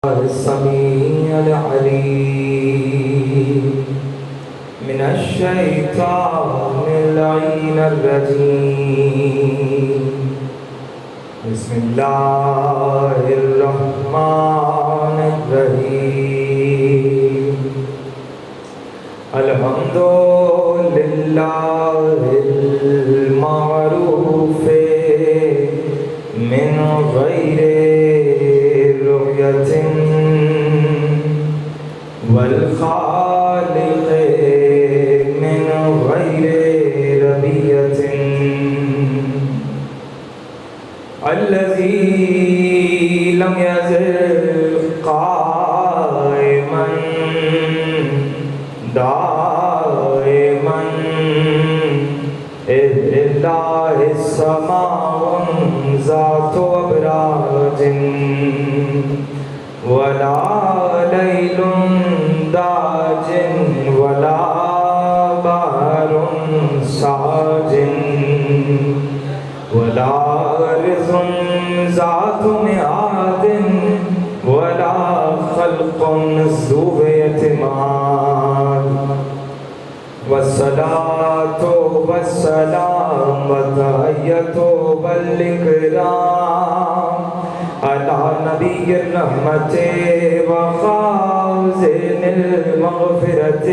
السميع العليم من الشيطان اللعين الرجيم. بسم الله الرحمن الرحيم. الحمد لله المعروف من غير رؤية والخالق من غير ربية الذي لم يزل قائما دائما إذ لله السماء ذات أبراج ولا ليل داج ولا بحر ساج ولا أرض ذات ميعاد ولا خلق ذو اعتماد والصلاة والسلام والتحية والإكرام على نبي الرحمة وخازن المغفرة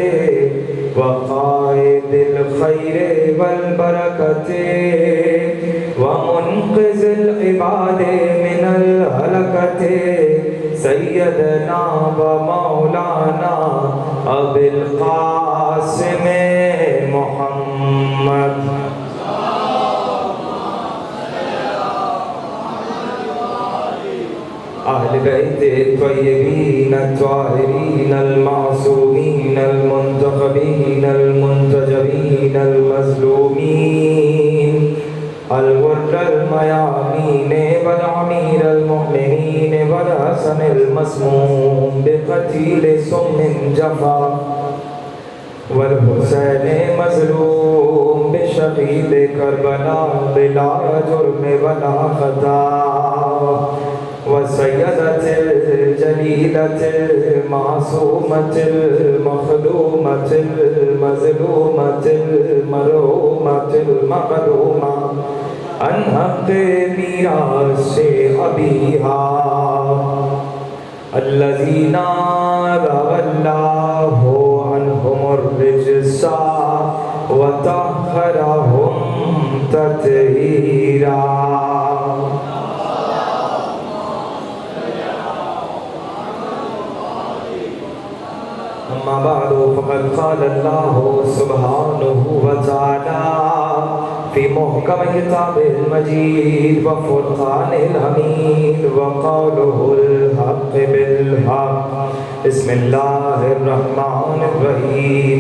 وقائد الخير والبركة ومنقذ العباد من الهلكة سيدنا ومولانا أبي القاسم محمد أهل بيت الطيبين الطاهرين المعصومين المنتخبين المنتجبين المظلومين الغر الميامين والأمير المؤمنين والحسن المسموم بقتيل سم جفا والحسين مظلوم بشهيد كربلاء بلا جرم ولا خطا وسيدة الجليلة المعصومة المخدومة المظلومة المرحومة المقدومة عن حق ميراث أبيها الذين ذهب الله عنهم الرجس وطهرهم تطهيرا. أما بعد فقد قال الله سبحانه وتعالى في محكم كتابه المجيد وفرقانه الحميد وقوله الحق بالحق. بسم الله الرحمن الرحيم.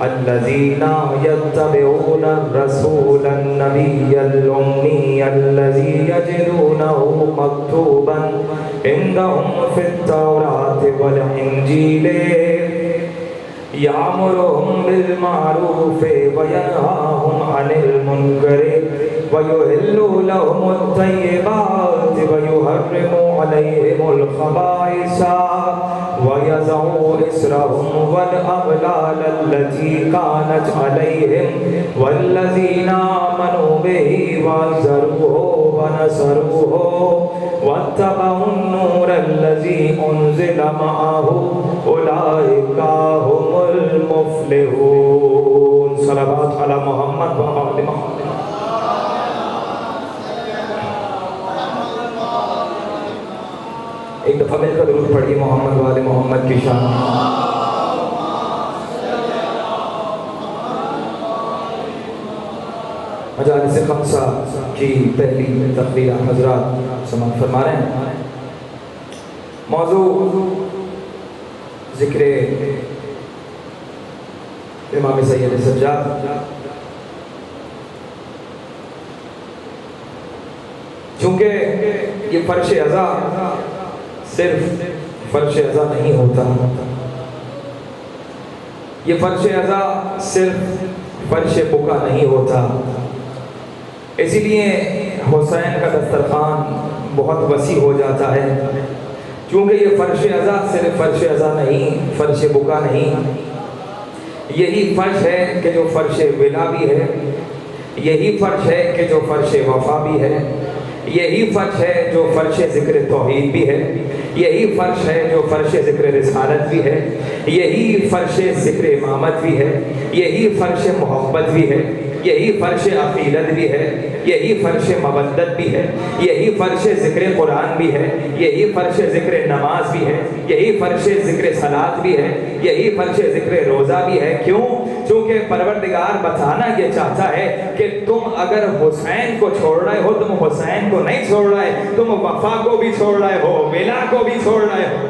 الذين يتبعون الرسول النبي الأمي الذي يجدونه مكتوبا عندهم في التوراة والإنجيل يأمرهم بالمعروف وينهاهم عن المنكر ويحل لهم الطيبات ويحرم عليهم الخبائث ويضع إصرهم والأغلال التي كانت عليهم والذين آمنوا به وعزروه ونصروه واتبعوا النور الذي أنزل معه أولئك هم المفلحون. صلوات على محمد وآل محمد. ایک دفعہ مل کر درود پڑھیے محمد و آل محمد کی شان. مجالس خمسہ کی پہلی تقریر حضرات سماعت فرما رہے ہیں. موضوع ذکر امام سید سجاد. چونکہ یہ فرش عزا صرف فرش عزا نہیں ہوتا، یہ فرش عزا صرف فرش بکا نہیں ہوتا. اسی لیے حسین کا دسترخوان بہت وسیع ہو جاتا ہے. چونکہ یہ فرش ازا صرف فرش ازا نہیں، فرش بکا نہیں، یہی فرش ہے کہ جو فرش ولا بھی ہے، یہی فرش ہے کہ جو فرش وفا بھی ہے، یہی فرش ہے جو فرش ذکر توحید بھی ہے، یہی فرش ہے جو فرش ذکر رسالت بھی ہے، یہی فرش ذکر امامت بھی ہے، یہی فرش محبت بھی ہے، یہی فرش عقیدت بھی ہے، یہی فرش مودت بھی ہے، یہی فرش ذکر قرآن بھی ہے، یہی فرش ذکر نماز بھی ہے، یہی فرش ذکر صلاۃ بھی ہے، یہی فرش ذکر روزہ بھی ہے۔ کیوں؟ چونکہ پروردگار بتانا یہ چاہتا ہے کہ تم اگر حسین کو چھوڑ رہے ہو، تم حسین کو نہیں چھوڑ رہے، تم وفا کو بھی چھوڑ رہے ہو، ولا کو بھی چھوڑ رہے ہو۔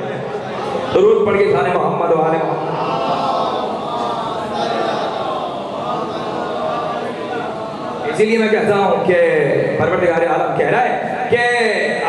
درود پڑھ کے شان محمد و آل محمد۔ اسی لیے میں کہتا ہوں کہ پروردگار عالم کہہ رہا ہے کہ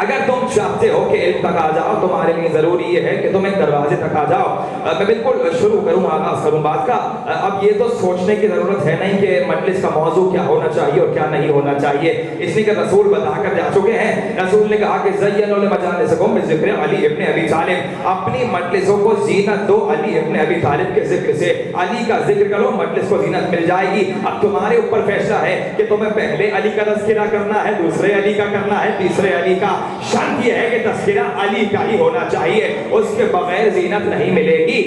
اگر تم چاہتے ہو کہ علم تک آ جاؤ، تمہارے لیے ضروری یہ ہے کہ تم ایک دروازے تک آ جاؤ۔ میں بالکل شروع کروں، آغاز کروں بات کا۔ اب یہ تو سوچنے کی ضرورت ہے نہیں کہ مجلس کا موضوع کیا ہونا چاہیے اور کیا نہیں ہونا چاہیے، اس لیے کہ رسول بتا کر جا چکے ہیں۔ رسول نے کہا کہ زینوا لمجالسکم بذکر علی ابن ابی طالب، اپنی مجلسوں کو زینت دو علی ابن ابی طالب کے ذکر سے، علی کا ذکر کرو، مجلس کو زینت مل جائے گی۔ اب تمہارے اوپر فیصلہ ہے کہ تمہیں پہلے علی کا تذکرہ کرنا ہے، دوسرے علی کا کرنا ہے، تیسرے علی کا۔ شرط یہ ہے کہ تذکرہ علی کا ہی ہونا چاہیے، اس کے بغیر زینت نہیں ملے گی۔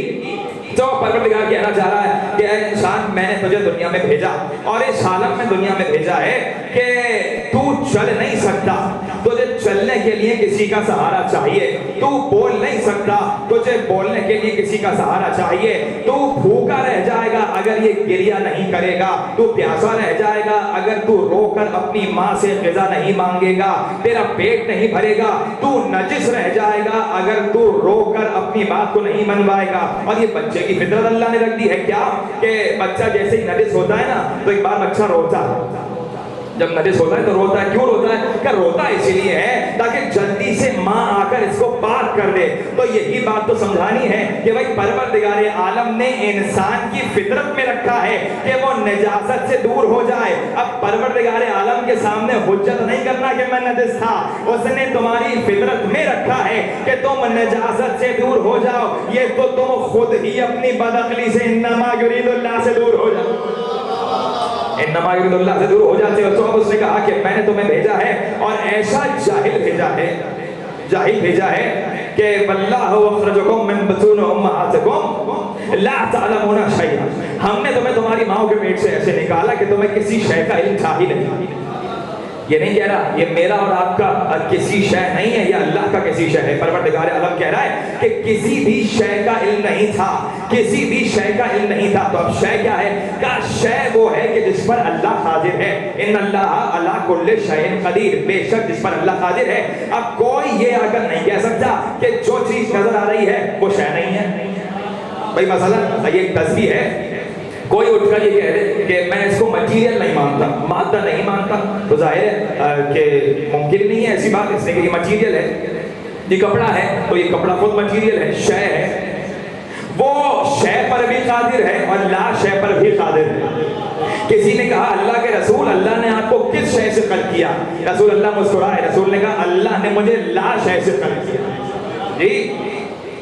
تو پروردگار کہنا چاہ رہا ہے کہ اے انسان، میں نے تجھے دنیا میں بھیجا اور اس عالم میں دنیا میں بھیجا ہے کہ تو چل نہیں سکتا، تجھے چلنے کے لیے کسی کا سہارا چاہیے، تو بول نہیں سکتا، تجھے بولنے کے لیے کسی کا سہارا چاہیے، تو بھوکا رہ جائے گا اگر یہ گریہ نہیں کرے گا، تو پیاسا رہ جائے گا اگر تو رو کر اپنی ماں سے غذا نہیں مانگے گا، تیرا پیٹ نہیں بھرے گا، تو نجس رہ جائے گا اگر تو رو کر اپنی بات کو نہیں منوائے گا۔ اور یہ بچے کی فطرت اللہ نے رکھ دی ہے کیا کہ بچہ جیسے ہی نجس ہوتا ہے نا تو ایک بار بچہ روتا ہے، جب نجس ہوتا ہے تو روتا ہے۔ کیوں روتا ہے؟ کہ روتا اسی لیے ہے تاکہ جلدی سے ماں آ کر اس کو پاک کر دے۔ تو یہی بات تو سمجھانی ہے کہ بھائی پروردگار عالم نے انسان کی فطرت میں رکھا ہے کہ وہ نجاست سے دور ہو جائے۔ اب پروردگار عالم کے سامنے حجت نہیں کرنا کہ میں نجس تھا، اس نے تمہاری فطرت میں رکھا ہے کہ تم نجاست سے دور ہو جاؤ، یہ تو تم خود ہی اپنی بدعقلی سے انما یرید اللہ سے دور ہو جاؤ، انما یرید اللہ سے دور ہو جاتے ہو۔ تو اب اس نے کہا کہ میں نے تمہیں بھیجا ہے اور ایسا جاہل بھیجا ہے کہ واللہ اخرجکم من بطون امہاتکم لا تعلمون شیئا، ہم نے تمہیں تمہاری ماں کے پیٹ سے ایسے نکالا کہ تمہیں کسی شے کا علم تھا ہی نہیں۔ یہ نہیں کہہ رہا یہ میرا اور آپ کا کسی شے نہیں ہے، یہ اللہ کا کسی شے ہے۔ پروردگار عالم کہہ رہا ہے کہ کسی بھی شے کا علم نہیں تھا، کسی بھی شے کا علم نہیں تھا۔ تو اب شے کیا ہے؟ کہ شے وہ ہے کہ جس پر اللہ قادر ہے، ان اللہ علی کل شیء قدیر، بے شک جس پر اللہ قادر ہے۔ اب کوئی یہ آ کر نہیں کہہ سکتا کہ جو چیز نظر آ رہی ہے وہ شے نہیں ہے۔ بھائی مثلا یہ ایک تسبیح ہے، کوئی اٹھ کر یہ کہہ دے کہ میں اس کو مٹیریل نہیں مانتا، مادہ نہیں مانتا، تو ظاہر ہے کہ ممکن نہیں ہے ایسی بات، اس نے کہ یہ مٹیریل ہے۔ یہ کپڑا ہے تو یہ کپڑا خود مٹیریل ہے، شے ہے، وہ شے پر بھی قادر ہے اور لا شے پر بھی قادر ہے۔ کسی نے کہا اللہ کے رسول، اللہ نے آپ کو کس شے سے خلق کیا؟ رسول اللہ مسکرائے، رسول نے کہا اللہ نے مجھے لا شے سے خلق کیا۔ جی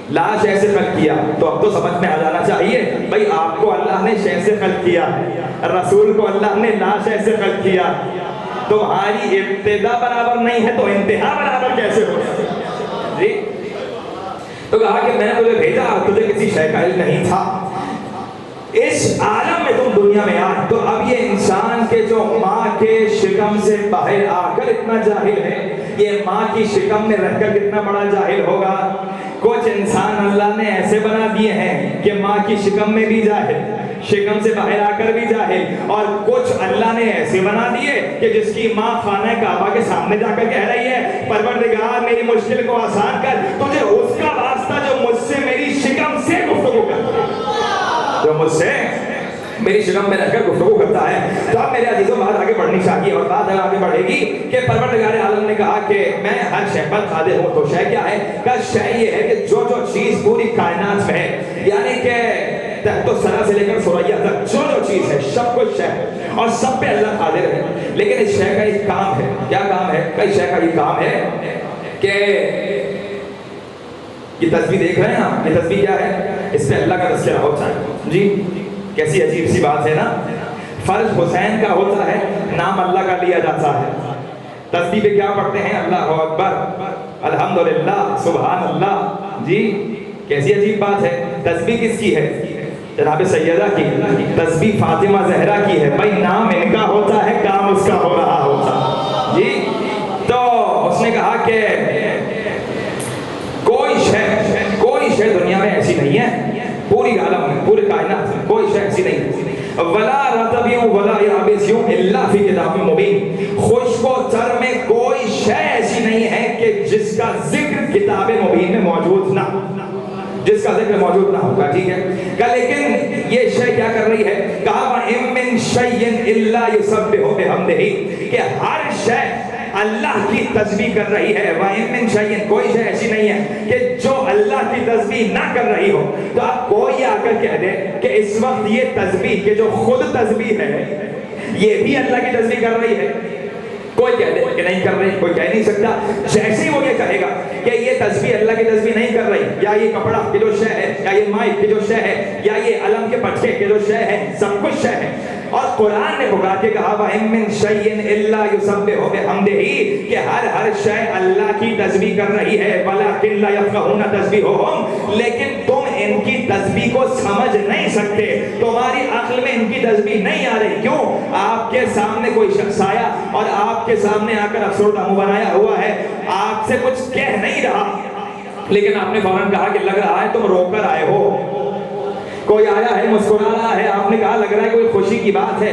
لا شے سے خلق کیا، تو اب تو سمجھ میں آ جانا چاہیے بھائی آپ کو اللہ نے شے سے خلق کیا، رسول کو اللہ نے لا شے سے خلق کیا، تمہاری ابتدا برابر نہیں ہے تو انتہا برابر کیسے ہو؟ جی تو کہا کہ میں نے تجھے بھیجا، تجھے کسی شے کا علم نہیں تھا، اس عالم میں تم دنیا میں آئے۔ تو اب یہ انسان کے جو ماں کے شکم سے باہر آ کر اتنا جاہل ہے، یہ ماں کی شکم میں رہ کر کتنا بڑا جاہل ہوگا۔ کچھ انسان اللہ نے ایسے بنا دیے ہیں کہ ماں کی شکم میں بھی جاہل، شکم سے باہر آ کر بھی جاہل، اور کچھ اللہ نے ایسے بنا دیے کہ جس کی ماں خانہ کعبہ کے سامنے جا کر کہہ رہی ہے پروردگار میری مشکل کو آسان کر، تجھے اس کا واسطہ جو مجھ سے میری شکم سے گفتگو کرتا ہے، جو مجھ سے میری شکم میں رہ کر گفتگو کرتا ہے۔ تو اب میرے عزیزوں بات آگے بڑھنی چاہیے، اور بات آگے بڑھے گی کہ پروردگار عالم نے کہا کہ میں ہر شے پر قادر ہوں۔ تو شے کیا ہے؟ کہ شے یہ ہے کہ جو چیز پوری کائنات میں ہے، یعنی کہ تحت الثری سے لے کر ثریا تک جو چیز ہے سب کچھ شے ہے اور سب پہ اللہ قادر ہے، لیکن اس شے کا ایک کام ہے۔ کیا کام ہے؟ کہ اس شے کا یہ کام ہے کہ یہ تسبیح دیکھ رہے ہیں آپ، یہ تسبیح کیا ہے؟ اس پہ اللہ کا تذکرہ ہوتا ہے جی. کیسی عجیب سی بات ہے نا. فرض حسین کا ہوتا ہے، نام اللہ کا لیا جاتا ہے. تسبیح پہ کیا پڑھتے ہیں؟ اللہ اکبر، الحمدللہ، سبحان اللہ جی. کیسی عجیب بات ہے. تسبیح کس کی ہے؟ جناب سیدہ کی. تسبیح فاطمہ زہرا کی ہے. بھائی نام ان کا ہوتا ہے، کام اس کا ہو رہا ہوتا جی. تو اس نے کہا کہ کوئی شے دنیا میں ایسی نہیں ہے، پوری عالم میں، پورے کائنات میں کوئی شے ایسی نہیں ہے. ولا رطب ولا یابس الا فی کتاب مبین. خشک و تر میں کوئی شے ایسی نہیں ہے کہ جس کا ذکر کتاب مبین میں موجود نہ، جس کا ذکر موجود نہ ہوگا. ٹھیک ہے کہ لیکن یہ شے کیا کر رہی ہے؟ کہا وَإِن مِّن شَيْءٍ إِلَّا يُسَبِّحُ بِحَمْدِهِ، کہ ہر شے اللہ کی تسبیح کر رہی ہے. وَإِن مِّن شَيْءٍ، کوئی شے ایسی نہیں ہے کہ جو اللہ کی تسبیح نہ کر رہی ہو. تو اب کوئی آ کر کہہ دے کہ اس وقت یہ تسبیح کہ جو خود تسبیح ہے یہ بھی اللہ کی تسبیح کر رہی ہے. کوئی کہہ دے کہ نہیں کر رہی، کوئی کہہ نہیں سکتا. جیسے ہی وہ یہ کہے گا کہ یہ تسبیح اللہ کی تسبیح نہیں کر رہی، یا یہ کپڑا کی جو شے ہے، یا یہ مائک کی جو شے ہے، یا یہ علم کے پٹکے کے جو شے ہے، سب کچھ شے ہے. اور قرآن نے پکار کے کہا وَإِن مِّن شَيْءٍ إِلَّا يُسَبِّحُ بِحَمْدِهِ، کہ ہر شے اللہ کی تسبیح کر رہی ہے. وَلَٰكِن لَّا يَفْقَهُونَ تَسْبِيحَهُمْ، لیکن تم ان کی تسبیح کو سمجھ نہیں سکتے، تمہاری عقل میں ان کی تسبیح نہیں آ رہی. کیوں؟ آپ کے سامنے کوئی شخص آیا اور آپ کے سامنے آ کر افسردہ منہ بنایا ہوا ہے، آپ سے کچھ کہہ نہیں رہا، لیکن آپ نے فوراً کہا کہ لگ رہا ہے تم رو کر آئے ہو. کوئی آیا ہے مسکرا رہا ہے، آپ نے کہا لگ رہا ہے کوئی خوشی کی بات ہے.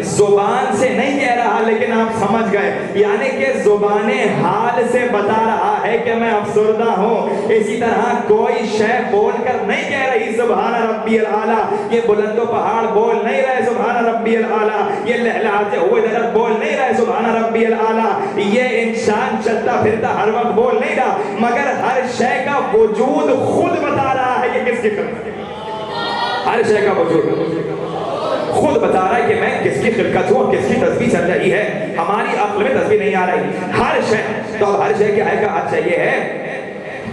زبان سے نہیں کہہ رہا لیکن آپ سمجھ گئے، یعنی کہ زبان حال سے بتا رہا ہے کہ میں افسردہ ہوں. اسی طرح کوئی شے بول کر نہیں کہہ رہی سبحان ربی الاعلیٰ. یہ بلند و پہاڑ بول نہیں رہے سبحان ربی الاعلیٰ، یہ لہلاتے ہوئے درخت بول نہیں رہے سبحان ربی الاعلیٰ، یہ انسان چلتا پھرتا ہر وقت بول نہیں رہا، مگر ہر شے کا وجود خود بتا رہا ہے کہ کس کی خلقت ہے. ہر شے کا وجود خود بتا رہا ہے کہ میں کس کی خلقت ہوں، کس کی تسبیح چل رہی ہے. ہماری عقل میں تسبیح نہیں آ رہی. ہر شے، تو اب ہر شے کیا ہے؟ کا اچھا یہ ہے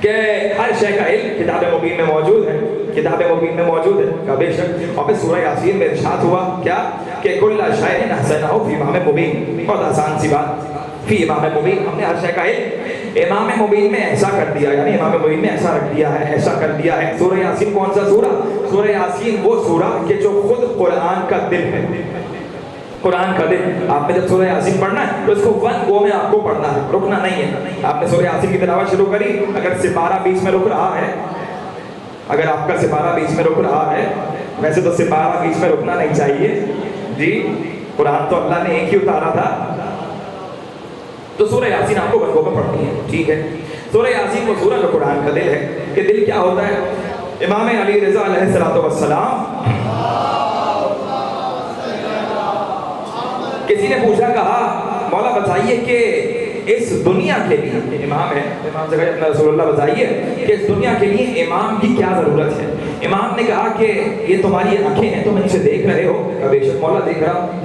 کہ ہر شے کا علم کتاب مبین میں موجود ہے. کتاب مبین میں موجود ہے کا بے شک. اور پھر سورہ یاسین میں ارشاد ہوا کیا کہ کل شیء احصیناہ فی امام مبین. بہت آسان سی بات، فی امام مبین. ہم نے ہر شے کا علم امام مبین میں ایسا کر دیا، یعنی امام مبین میں ایسا رکھ دیا ہے، ایسا کر دیا ہے. سورہ یاسین کون سا سورہ؟ سورہ یاسین وہ سورہ کہ جو خود قرآن کا دل ہے. قرآن کا دل. آپ نے جب سورہ یاسین پڑھنا ہے تو اس کو ون گو میں آپ کو پڑھنا ہے، رکنا نہیں ہے. آپ نے سورہ یاسین کی تلاوت شروع کری، اگر سپارہ بیچ میں رک رہا ہے، اگر آپ کا سپارہ بیچ میں رک رہا ہے، ویسے تو سپارہ بیچ میں رکنا نہیں چاہیے جی، قرآن تو اللہ نے ایک ہی اتارا تھا، تو سورہ یاسین آپ کو ون گو میں پڑھنی ہے. ٹھیک ہے. سورہ یاسین وہ سورہ جو قرآن کا دل ہے. کہ دل کیا ہوتا ہے؟ امام علی رضا علیہ السلام، کسی نے پوچھا، کہا مولا بتائیے کہ اس دنیا کے لیے، امام ہے، امام سے کہا رسول اللہ بتائیے کہ اس دنیا کے لیے امام کی کیا ضرورت ہے. امام نے کہا کہ یہ تمہاری آنکھیں ہیں، تم ان سے دیکھ رہے ہو. کہ بے شک مولا دیکھ رہا ہوں.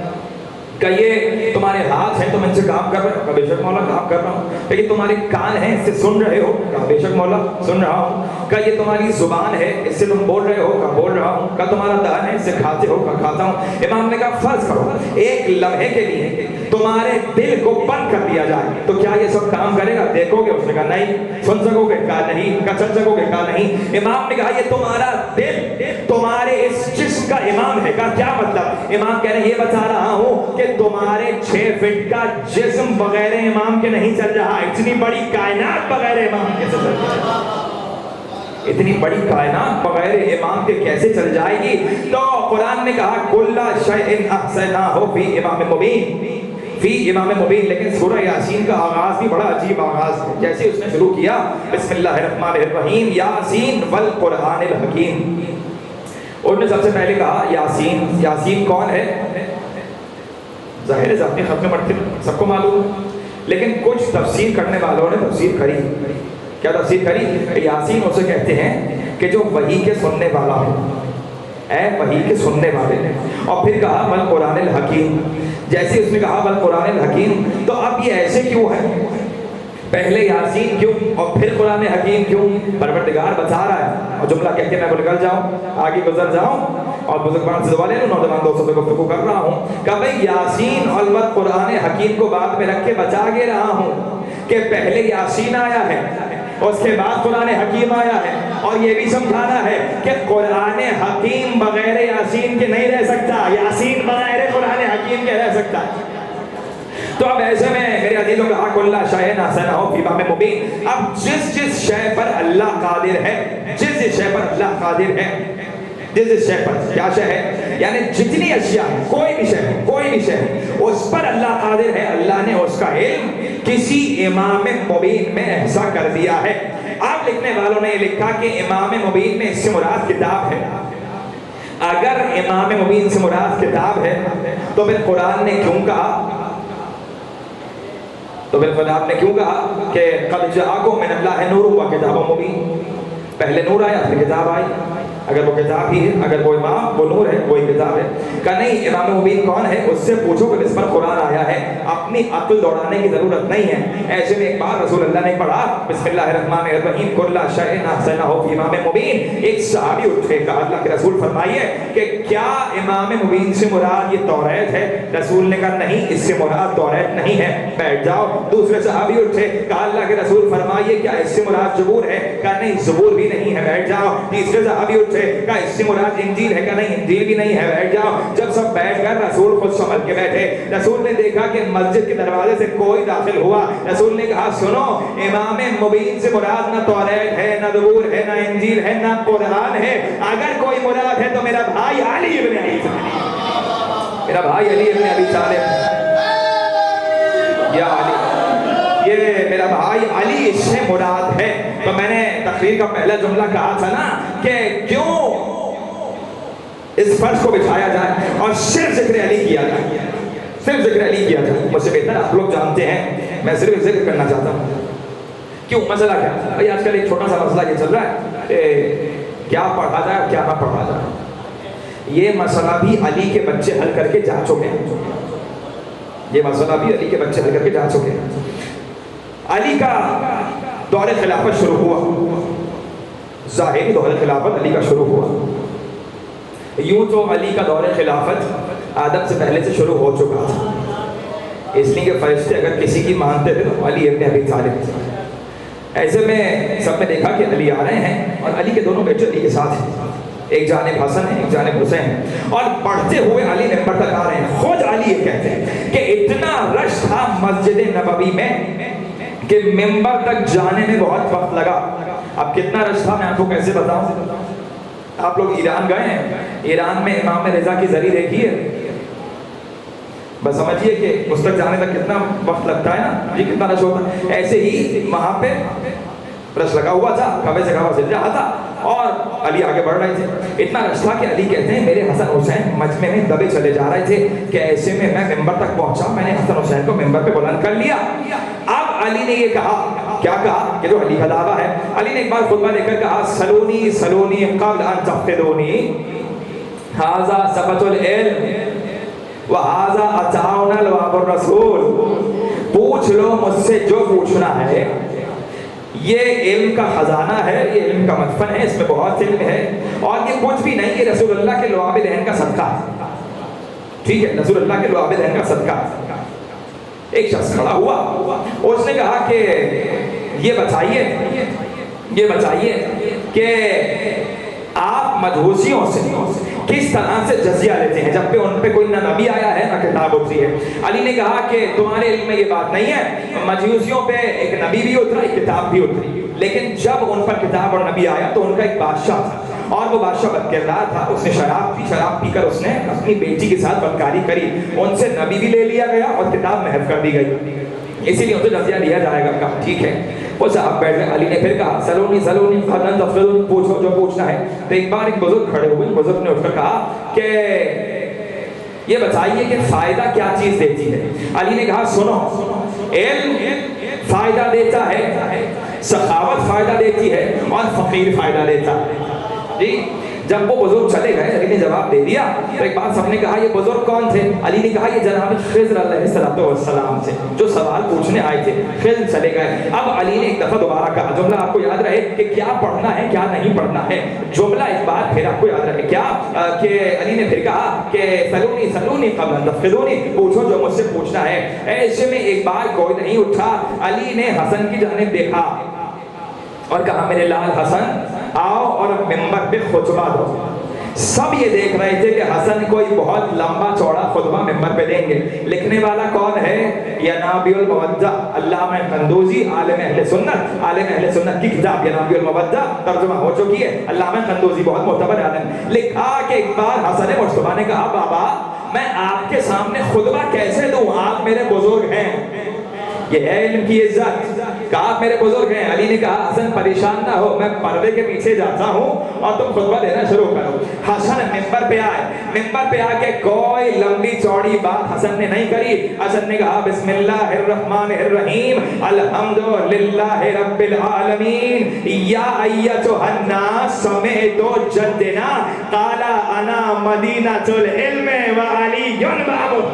کہ یہ تمہارے ہاتھ ہیں، تم ان سے کام کر رہے ہو. کہ بے شک مولا کام کر رہا ہوں. کہ یہ تمہارے کان ہیں، اس سے سن رہے ہو. کہ بے شک مولا سن رہا ہوں. کہ یہ تمہاری زبان ہے، اس سے تم بول رہے ہو. کہ بول رہا ہوں. کہ تمہارا دہن ہے، اس سے کھاتے ہو. کہ کھاتا ہوں. امام نے کہا فرض کرو ایک لمحے کے لیے تمہارے دل کو بند کر دیا جائے تو کیا یہ سب کام کرے گا؟ دیکھو گے؟ اس نے کہا نہیں. سن سکو گے؟ کہا نہیں. کہ چل سکو گے؟ کہا نہیں. امام نے کہا یہ تمہارا دل تمہارے اس جسم کا امام ہے. کہا کیا مطلب؟ امام کہہ رہے ہیں یہ بتا رہا ہوں کہ تمہارے 6 فٹ کا جسم بغیر امام کے نہیں چل رہا. اتنی بڑی کائنات بغیر امام کے چل رہی ہے. اتنی بڑی کائنات بغیر امام کے کیسے چل جائے گی؟ تو قرآن نے کہا کل شیء احصیناہ فی امام مبین، فی امام مبین. لیکن سورہ یاسین کا آغاز بھی بڑا عجیب آغاز ہے. جیسے اس نے شروع کیا بسم اللہ الرحمن الرحیم یاسین والقرآن الحکیم. اور نے سب سے پہلے کہا یاسین. یاسین کون ہے؟ ظاہر ہے اپنے خط میں پڑھتے سب کو معلوم، لیکن کچھ تفسیر کرنے والوں نے تفسیر کری. کیا تفسیر کری؟ یاسین اسے کہتے ہیں کہ جو وحی کے سننے والا ہو، اے وحی کے سننے والے. اور پھر کہا والقرآن الحکیم. جیسے اس نے کہا والقرآن الحکیم تو اب یہ ایسے کیوں ہے پہلے یاسین کیوں اور پھر قرآن حکیم کیوں؟ پروردگار بتا رہا ہے، اور جملہ کہہ کے میں نکل جاؤں، آگے گزر جاؤں اور بزرگان سے دعا لے لوں، نوجوان دوستوں سے گفتگو کر رہا ہوں کہ بھئی یاسین اور البت قرآن حکیم کو بعد میں رکھ کے بچا کے رہا ہوں کہ پہلے یاسین آیا ہے، اس کے بعد قرآن حکیم آیا ہے، اور یہ بھی سمجھانا ہے کہ قرآن حکیم بغیر یاسین کے نہیں رہ سکتا، یاسین بغیر قرآن حکیم کے رہ سکتا ہے۔ تو اب ایسے میں میرے عزیزوں کا حق اللہ شاہین حسن ہو فی امام مبین، اب جس شے پر اللہ قادر ہے، جس شے پر اللہ قادر ہے، جس شے پر کیا شے ہے، یعنی جتنی اشیاء کوئی بھی شے اس پر اللہ قادر ہے، اللہ نے اس کا علم کسی امام مبین میں ایسا کر دیا ہے۔ آپ لکھنے والوں نے یہ لکھا کہ امام مبین میں اس سے مراد کتاب ہے۔ اگر امام مبین سے مراد کتاب ہے تو پھر قرآن نے کیوں کہا کہ قد جاءکم من اللہ نور و کتاب مبین؟ پہلے نور آیا پھر کتاب آئی، اگر وہ کتاب ہی ہے، اگر وہ امام وہ نور ہے وہی کتاب ہے۔ کہ نہیں امام مبین کون ہے، اس سے پوچھو کہ اس پر قرآن آیا ہے، اپنی عقل دوڑانے کی ضرورت نہیں ہے۔ ایسے میں ایک بار رسول اللہ نے پڑھا بسم اللہ الرحمن الرحیم کل شیء احسنہ فی امام مبین، ایک صحابی اٹھے کہا اللہ کے رسول فرمائیے کہ کیا امام مبین سے مراد یہ توریت ہے؟ رسول نے کہا نہیں، اس سے مراد توریت نہیں ہے، بیٹھ جاؤ۔ دوسرے صحابی اٹھے کہا اللہ کے رسول فرمائیے کیا اس سے مراد زبور ہے؟ کہا نہیں زبور بھی نہیں ہے، بیٹھ جاؤ۔ تیسرے صحابی اٹھے کہا اس سے مراد انجیل ہے؟ کہا نہیں انجیل بھی نہیں ہے، بیٹھ جاؤ۔ جب سب بیٹھ کر رسول خود سمجھ کے بیٹھے، رسول نے دیکھا کہ مسجد کے دروازے سے کوئی داخل ہوا، رسول نے کہا سنو امام مبین سے مراد نہ توریت ہے، نہ زبور ہے، نہ انجیل ہے، نہ قرآن ہے، اگر کوئی مراد ہے تو میرا بھائی علی ابن ابی طالب، میرا بھائی علی ابن ابی طالب، یا علی، یہ میرا بھائی علی اس سے مراد ہے۔ تو میں نے تقریر کا پہلا جملہ کہا تھا نا کہ کیوں اس فرض کو بٹھایا جائے اور صرف ذکر علی کیا جائے، صرف ذکر علی کیا جائے، مجھ سے بہتر آپ لوگ جانتے ہیں، میں صرف ذکر کرنا چاہتا ہوں۔ کیوں؟ مسئلہ کیا ہے بھائی؟ آج کل ایک چھوٹا سا مسئلہ یہ چل رہا ہے کہ کیا پڑھا جائے اور کیا نہ پڑھا جائے۔ یہ مسئلہ بھی علی کے بچے حل کر کے جا چکے ہیں، یہ مسئلہ بھی علی کے بچے حل کر کے جا چکے ہیں۔ علی کا دور خلافت شروع ہوا، ظاہری دور خلافت علی کا شروع ہوا، یوں تو علی کا دور خلافت آدم سے پہلے سے شروع ہو چکا تھا، اس لیے کہ فرشتے اگر کسی کی مانتے تھے تو علی ابن ابی طالب تھے۔ ایسے میں سب نے دیکھا کہ علی آ رہے ہیں اور علی کے دونوں بیٹے علی کے ساتھ ہیں، ایک جانب حسن ہے ایک جانب حسین ہے، اور بڑھتے ہوئے علی ممبر تک آ رہے ہیں۔ خود علی یہ کہتے ہیں کہ اتنا رش تھا مسجد نبوی میں کہ ممبر تک جانے میں بہت وقت لگا۔ اب کتنا رش تھا میں آپ کو کیسے بتاؤں؟ آپ لوگ ایران گئے ہیں، ایران میں امام رضا کی زری دیکھی ہے؟ بس سمجھیے کہ اس تک جانے تک کتنا وقت لگتا ہے نا جی، کتنا رش ہوتا ہے۔ ایسے ہی وہاں پہ رش لگا ہوا تھا، کعبے سے کعبہ چل رہا تھا اور علی آگے بڑھ رہے تھے۔ اتنا رش تھا کہ علی کہتے ہیں میرے حسن حسین مجمع میں دبے چلے جا رہے تھے کہ ایسے میں ممبر تک پہنچا، میں نے حسن حسین کو ممبر پہ بلند کر لیا۔ اب علی نے یہ کہا، کیا کہا؟ کہ جو علی کا دعویٰ ہے، علی نے ایک بار خطبہ دے کر کہا سلونی سلونی قبل ان تفتدونی ھذا سبت العلم وَهَذَا أَتَعَوْنَ الْوَابُ الرَّسُولِ، پوچھ لو مجھ سے جو پوچھنا ہے، یہ علم کا خزانہ ہے، یہ علم کا مدفن ہے، اس میں بہت علم ہے، اور یہ کچھ بھی نہیں، یہ رسول اللہ کے لعاب دہن کا صدقہ ہے۔ ٹھیک ہے، رسول اللہ کے لعاب دہن کا صدقہ ہے۔ ایک شخص کھڑا ہوا، اس نے کہا کہ یہ بتائیے کہ آپ مجوسیوں سے کس طرح سے جزیہ لیتے ہیں جب پہ ان پہ کوئی نہ نبی آیا ہے نہ کتاب اتری ہے؟ علی نے کہا کہ تمہارے علم میں یہ بات نہیں ہے، مجوسیوں پہ ایک نبی بھی اترا ایک کتاب بھی اتری، لیکن جب ان پر کتاب اور نبی آیا تو ان کا ایک بادشاہ تھا اور وہ بادشاہ بد کردار تھا، اس نے شراب پی کر اس نے اپنی بیٹی کے ساتھ بدکاری کری، ان سے نبی بھی لے لیا گیا اور کتاب محو کر دی گئی، اسی لیے ان سے جزیہ لیا جائے گا۔ کہا ٹھیک ہے، وہ صاحب بیٹھ گئے۔ علی نے پھر کہا سلونی فضل تفضلون، پوچھو جو پوچھنا ہے۔ تو ایک بار ایک بزرگ کھڑے ہوئے، بزرگ نے اٹھ کر کہا کہ یہ بتائیے کہ فائدہ کیا چیز دیتی ہے؟ علی نے کہا سنو، علم فائدہ دیتا ہے، سخاوت فائدہ دیتی ہے اور فقیر فائدہ دیتا ہے۔ جی جب وہ بزرگ چلے گئے علی نے جواب دے دیا تو ایک بار سب نے کہا یہ بزرگ کون تھے؟ علی نے کہا یہ جناب خضر علیہ السلام سے جو سوال پوچھنے آئے تھے. خضر چلے گئے. اب علی نے ایک دفعہ دوبارہ کہا, جملہ آپ کو یاد رہے کہ کیا پڑھنا ہے کیا نہیں پڑھنا ہے, جملہ ایک بار پھر آپ کو یاد رہے کیا کہ علی نے پھر کہا کہ سلونی سلونی قبل ان تفقدونی, پوچھو جو مجھ سے پوچھنا ہے. ایسے میں ایک بار کوئی نہیں اٹھا. علی نے حسن کی جانب دیکھا اور کہا میرے لال حسن آؤ اور ممبر پہ خطبہ دو. سب یہ دیکھ رہے تھے کہ حسن کوئی بہت لمبا چوڑا خطبہ ممبر پہ دیں گے. لکھنے والا کون ہے؟ ینابیع المودہ علامہ قندوزی, عالم اہل سنت. عالم اہل سنت کی کتاب ینابیع المودہ ترجمہ ہو چکی ہے. علامہ قندوزی بہت معتبر عالم. لکھا کہ ایک بار حسن مجتبیٰ نے کہا بابا میں آپ کے سامنے خطبہ کیسے دوں, آپ میرے بزرگ ہیں, یہ ہے علم کی عزت. کہا آپ میرے بزرگ ہیں. علی نے کہا حسن پریشان نہ ہو, میں پردے کے پیچھے جاتا ہوں اور تم خطبہ دینا شروع کرو. حسن ممبر پہ آئے. ممبر پہ آ کے کوئی لمبی چوڑی بات حسن نے نہیں کری. حسن نے کہا بسم اللہ الرحمن الرحیم الحمدللہ رب العالمین یا ایتھا الناس سمعتو جدنا قال انا مدینۃ العلم وعلی بابہ.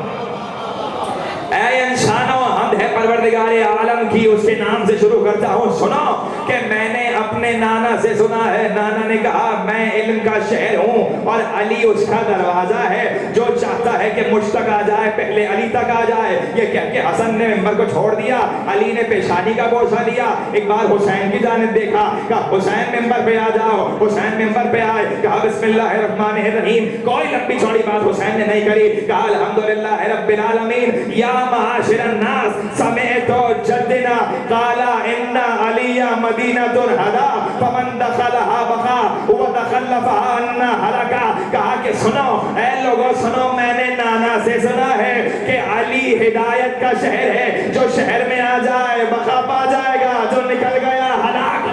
اے انسانوں حمد ہے پروردگار عالم کی, اس کے نام سے شروع کرتا ہوں. سنو کہ میں نے اپنے نانا سے سنا ہے, نانا نے کہا میں علم کا شہر ہوں اور علی اس کا دروازہ ہے, جو چاہتا ہے کہ مجھ تک آ جائے پہلے علی تک آ جائے. یہ کہہ کے حسن نے ممبر کو چھوڑ دیا. علی نے پیشانی کا بوسہ لیا. ایک بار حسین کی جانب دیکھا, کہا حسین ممبر پہ آ جاؤ. حسین ممبر پہ آئے. کہا بسم اللہ الرحمن الرحیم. کوئی لمبی چوڑی بات حسین نے نہیں کری. کہا الحمدللہ رب العالمین یا معاشر الناس سمعتو جدنا قال ان علی مدینۃ الہدی فمن دخلها بقا ودخلفها ان ہلکا. کہا کہ سنو اے لوگوں سنو, میں نے نانا سے سنا ہے کہ علی ہدایت کا شہر ہے, جو شہر میں آ جائے بقا پا جائے گا, جو نکل گیا ہلاک.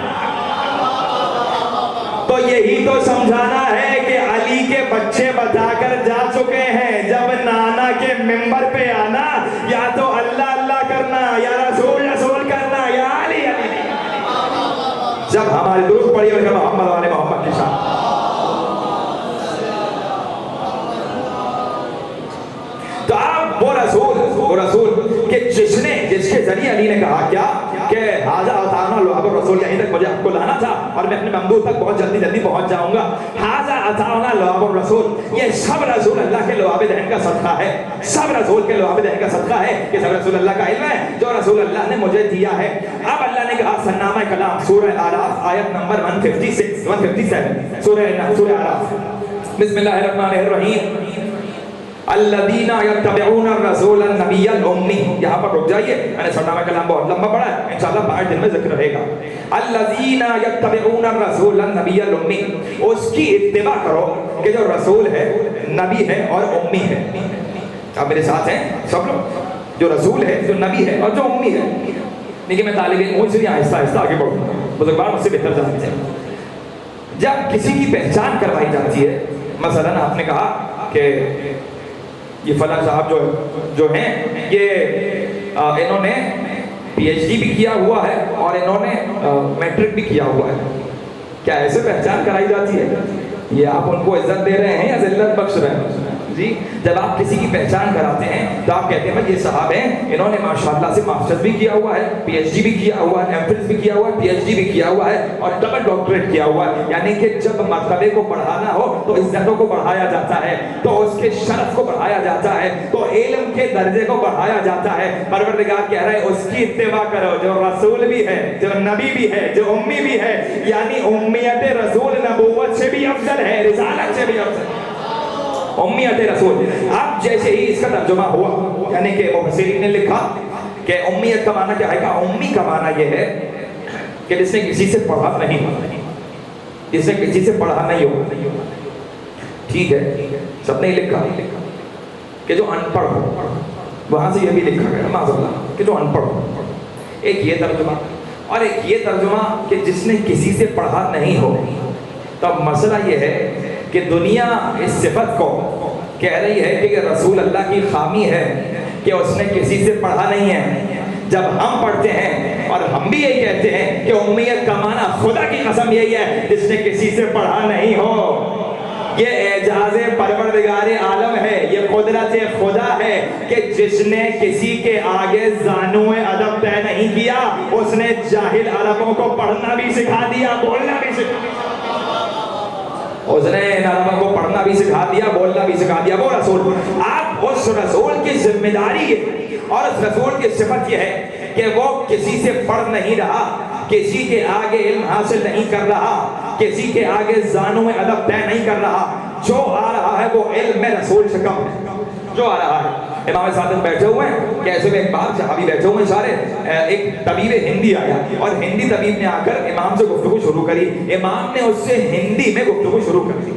تو یہی تو سمجھانا ہے کہ علی کے بچے بتا کر جا چکے ہیں, جب نانا کے ممبر پہ آنا یا تو اللہ اللہ کرنا یا رسول رسول کرنا یا علی علی. جب ہماری درود پڑھی اور محمد والے محمد کی شان. تو آپ وہ رسول کہ جس کے ذریعے علی نے کہا کیا کہ حاضر اتانا لعاب الرسول, یہیں تک مجھے آپ کو لانا تھا اور میں اپنے ممدوح تک بہت جلدی پہنچ جاؤں گا. حاضر اتانا لعاب الرسول, یہ سب رسول اللہ کے لعاب دہن کا صدقہ ہے. سب رسول کے لعاب دہن کا صدقہ ہے کہ سب رسول اللہ کا علم ہے جو رسول اللہ نے مجھے دیا ہے. اب اللہ نے کہا سنامہ کلام سورہ آراف آیت نمبر 157 سورہ آراف. بسم اللہ الرحمن الرحیم الذین یتبعون الرسول النبی الامی. یہاں پر رک جائیے, میں نے سنامہ کلام بہت لمبا پڑھا ہے, انشاءاللہ 5 دن میں ذکر رہے گا. الذین یتبعون الرسول النبی الامی, اس کی اتباع کرو کہ جو رسول ہے, نبی ہے اور امی ہے. آپ میرے ساتھ ہیں سب لوگ, جو رسول ہے, جو نبی ہے اور جو امی ہے. لیکن میں طالب علم ہوں, اس لیے آہستہ آہستہ آگے بڑھوں گا, بزرگوار مجھ سے بہتر جانتے ہیں. جب کسی کی پہچان کروائی جاتی ہے, مثلا آپ نے کہا کہ یہ فلاں صاحب جو ہیں یہ انہوں نے پی ایچ ڈی بھی کیا ہوا ہے اور انہوں نے میٹرک بھی کیا ہوا ہے, کیا ایسے پہچان کرائی جاتی ہے؟ یہ آپ ان کو عزت دے رہے ہیں یا ذلت بخش رہے ہیں؟ جی, جب آپ کسی کی پہچان کراتے ہیں تو آپ کہتے ہیں بھائی یہ صاحب ہیں, انہوں نے ماشاءاللہ سے ماسٹرز بھی کیا ہوا ہے, پی ایچ ڈی بھی کیا ہوا ہے, ایم فل بھی کیا ہوا ہے, پی ایچ ڈی بھی کیا ہوا ہے اور ڈبل ڈاکٹریٹ کیا ہوا ہے. یعنی کہ جب مرتبے کو بڑھانا ہو تو عزتوں کو بڑھایا جاتا ہے, تو اس کے شرف کو بڑھایا جاتا ہے, تو علم کے درجے کو بڑھایا جاتا ہے. پروردگار کہہ رہا ہے اس کی اتباع کرو جو رسول بھی ہے, جو نبی بھی ہے, جو امی بھی ہے. یعنی امیت رسول نبوت سے بھی افضل ہے, رسالت سے بھی افضل ہے امیت رسول. اب جیسے ہی اس کا ترجمہ ہوا, یعنی کہ مفسرین نے لکھا کہ امیت کا معنی کیا ہے, کہ امی کا معنی یہ ہے کہ جس نے کسی سے پڑھا نہیں ہو, جس نے کسی سے پڑھا نہیں ہو. ٹھیک ہے, سب نے لکھا کہ جو ان پڑھ ہو, وہاں سے یہ بھی لکھا گیا معاذ اللہ کہ جو ان پڑھ ہو. ایک یہ ترجمہ, اور ایک یہ ترجمہ کہ جس نے کسی سے پڑھا نہیں ہو. تب مسئلہ یہ ہے کہ دنیا اس صفت کو کہہ رہی ہے کہ یہ رسول اللہ کی خامی ہے کہ اس نے کسی سے پڑھا نہیں ہے. جب ہم پڑھتے ہیں اور ہم بھی یہی کہتے ہیں کہ امیت کا معنی خدا کی قسم یہی ہے جس نے کسی سے پڑھا نہیں ہو. یہ اعجاز پروردگار عالم ہے، یہ قدرت خدا ہے کہ جس نے کسی کے آگے زانو ادب طے نہیں کیا، اس نے جاہل عربوں کو پڑھنا بھی سکھا دیا، بولنا بھی سکھا دیا، اس نے ان عربوں کو پڑھنا بھی سکھا دیا، بولنا بھی سکھا دیا۔ وہ رسول، آپ اس رسول کی ذمہ داری ہے اور اس رسول کی صفت یہ ہے کہ وہ کسی سے پڑھ نہیں رہا، کسی کے آگے علم حاصل نہیں کر رہا، کسی کے آگے زانو ادب طے نہیں کر رہا، جو آ رہا ہے وہ علم رسول سے کم ہے، جو آ رہا ہے۔ امام صادق بیٹھے ہوئے ہیں کہ ایسے میں ایک بار صحابی بیٹھے ہوئے ہیں سارے، ایک طبیب ہندی آیا اور ہندی طبیب نے آ کر امام سے گفتگو شروع کری، امام نے اس سے ہندی میں گفتگو شروع کر دی۔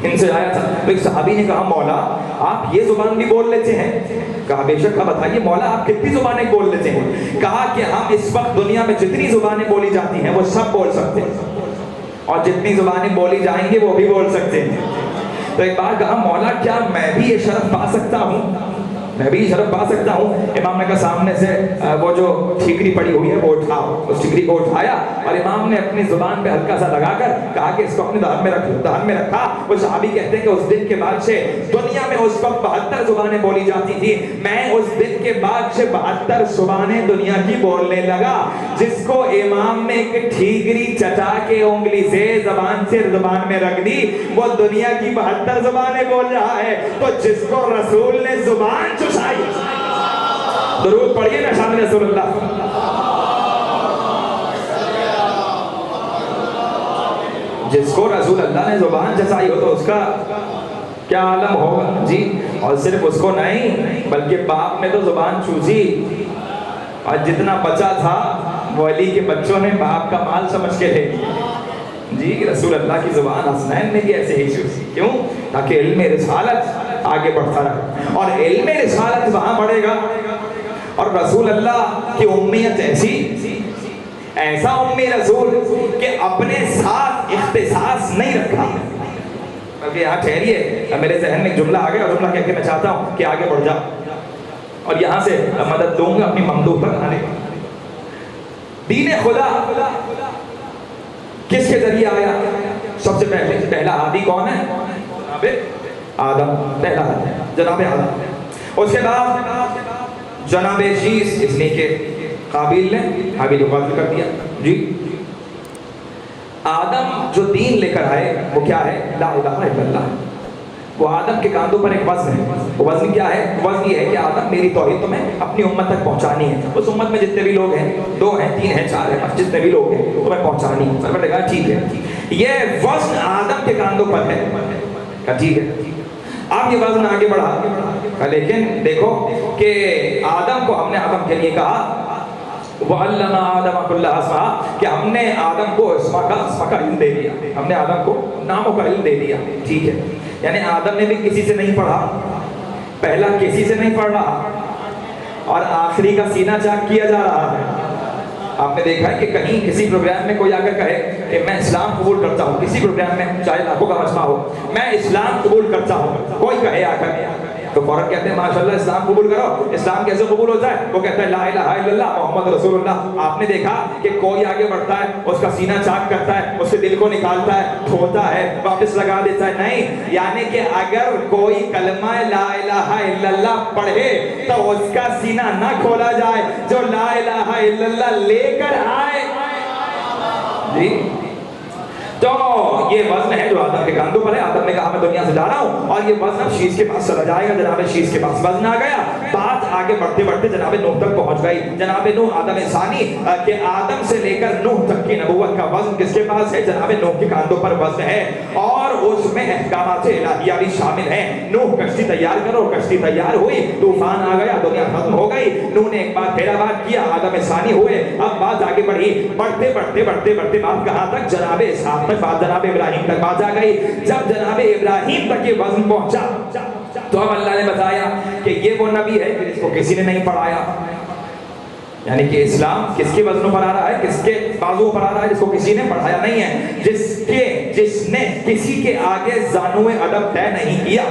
ہند سے آیا تھا تو ایک صحابی نے کہا مولا آپ یہ زبان بھی بول لیتے ہیں؟ کہا بے شک۔ بتائیے مولا آپ کتنی زبانیں بول لیتے ہیں؟ کہا کہ ہم اس وقت دنیا میں جتنی زبانیں بولی جاتی ہیں وہ سب بول سکتے ہیں، اور جتنی زبانیں بولی جائیں گے وہ بھی بول سکتے ہیں۔ تو ایک بار کہا مولا کیا میں بھی یہ شرف پا سکتا ہوں؟ میں بھی شرف پا سکتا ہوں؟ امام نے کہا سامنے سے وہ جو ٹھیکری پڑی ہوئی ہے وہ اٹھاؤ۔ اس ٹھیکری کو اٹھایا اور امام نے اپنی زبان پہ ہلکا سا لگا کر کہا کہ اس کو اپنے دہن میں رکھ، دہن میں رکھا۔ وہ صحابی کہتے ہیں کہ اس دن کے بعد سے دنیا میں اس وقت 72 زبانیں بولی جاتی تھی، میں اس دن کے بعد سے 72 زبانیں دنیا کی بولنے لگا۔ جس کو امام نے ایک ٹھیکری چٹا کے انگلی سے زبان میں رکھ دی، وہ دنیا کی 72 زبانیں بول رہا ہے۔ تو جس کو رسول نے زبان چسائی، درود پڑھیے نا شامل رسول اللہ، جس کو رسول اللہ نے زبان چسائی ہو تو اس کا کیا عالم ہوگا جی۔ اور صرف اس کو نہیں بلکہ باپ نے تو زبان چوسی، اور جتنا بچا تھا وہ علی کے بچوں نے باپ کا مال سمجھ کے لے جی۔ رسول اللہ کی زبان حسنین نے بھی ایسے ہی چوسی، کیوں؟ تاکہ علم رسالت آگے بڑھتا رہے، اور علم رسالت وہاں بڑھے گا۔ اور رسول اللہ کی امیت ایسا امی رسول کہ اپنے ساتھ اختصاص نہیں رکھا، بلکہ یہاں ٹھہریے، میرے ذہن میں ایک جملہ آ گیا اور جملہ کہہ کے میں چاہتا ہوں کہ آگے بڑھ جاؤ، اور یہاں سے مدد دوں گا اپنی ممدوح پر آنے۔ دین خدا کس کے ذریعے آیا؟ سب سے پہلا ہادی کون ہے؟ جناب آدم، پہلا جناب آدم۔ اس کے بعد جناب شیس، اس نے کہ قابیل نے حابیل کو قتل کر دیا جی۔ آدم جو دین لے کر آئے وہ کیا ہے؟ لا الہ الا اللہ۔ وہ آدم کے کاندھوں پر ایک وزن ہے، وہ وزن کیا ہے؟ وزن یہ ہے کہ آدم میری توحید تمہیں اپنی امت تک پہنچانی ہے، اس امت میں جتنے بھی لوگ ہیں، 2 ہیں 3 ہیں 4 ہیں 5 جتنے بھی لوگ ہیں تمہیں پہنچانی ہے۔ سرور نے کہا ٹھیک ہے، یہ وزن آدم کے کاندھوں پر ہے، کہا ٹھیک ہے۔ اب یہ وزن آگے بڑھا، لیکن دیکھو کہ آدم کو ہم نے آدم کے لیے کہا وَعَلَّمَ آدَمَ كُلَّ أَسْمَاءَ، کہ ہم نے آدم کو اسما کا علم دے دیا، ہم نے آدم کو ناموں کا علم دے دیا، ٹھیک ہے۔ یعنی آدم نے بھی کسی سے نہیں پڑھا، پہلا کسی سے نہیں پڑھ رہا، اور آخری کا سینہ چاک کیا جا رہا ہے۔ آپ نے دیکھا ہے کہ کہیں کسی پروگرام میں کوئی آ کر کہے کہ میں اسلام قبول کرتا ہوں، کسی پروگرام میں چاہے لاکھوں کا مجمع ہو، میں اسلام قبول کرتا ہوں، کوئی کہے آ کر تو فوراً کہتے ہیں ماشاءاللہ اسلام قبول کرو۔ اسلام کیسے قبول ہوتا ہے؟ وہ کہتا ہے لا الہ الا اللہ محمد رسول اللہ۔ آپ نے دیکھا کہ کوئی آگے بڑھتا ہے، اس کا سینہ چاک کرتا ہے، اس کے دل کو نکالتا ہے، دھوتا ہے، واپس لگا دیتا ہے، نہیں۔ یعنی کہ اگر کوئی کلمہ لا الہ الا اللہ پڑھے تو اس کا سینہ نہ کھولا جائے، جو لا الہ الا اللہ لے کر آئے جی۔ تو یہ وزن ہے جو آدم کے کاندھوں پر ہے۔ آدم نے کہا میں دنیا سے جا رہا ہوں، اور یہ وزن اب شیش کے پاس چلا جائے گا۔ جناب شیش کے پاس وزن آ گیا، بات آگے بڑھتے بڑھتے جناب نوح تک پہنچ گئی۔ جناب نوح آدم ثانی کہ آدم سے لے کر نوح تک کی نبوت کا وزن کس کے پاس ہے؟ جناب نوح کے کاندھوں پر وزن ہے، اور اس میں احکامات الہیہ بھی شامل ہیں۔ نوح کشتی تیار کرو، کشتی تیار ہوئی، طوفان آ گیا، دنیا ختم ہو گئی۔ نوح نے ایک بار پھیرا بات کیا، آدم ثانی ہوئے، اب بات آگے بڑھی، بڑھتے بڑھتے بڑھتے بڑھتے بات کہاں تک؟ جناب اسحاق تک، بات جناب ابراہیم تک بات آ گئی۔ جب جناب ابراہیم تک یہ وزن پہنچا تو اب اللہ نے بتایا کہ یہ وہ نبی ہے جس کو کسی نے نہیں پڑھایا۔ یعنی کہ اسلام کس کے وزنوں پر آ رہا ہے؟ کس کے بازوؤں پر آ رہا ہے؟ جس کو کسی نے پڑھایا نہیں ہے، جس نے کسی کے آگے زانو ادب طے نہیں کیا،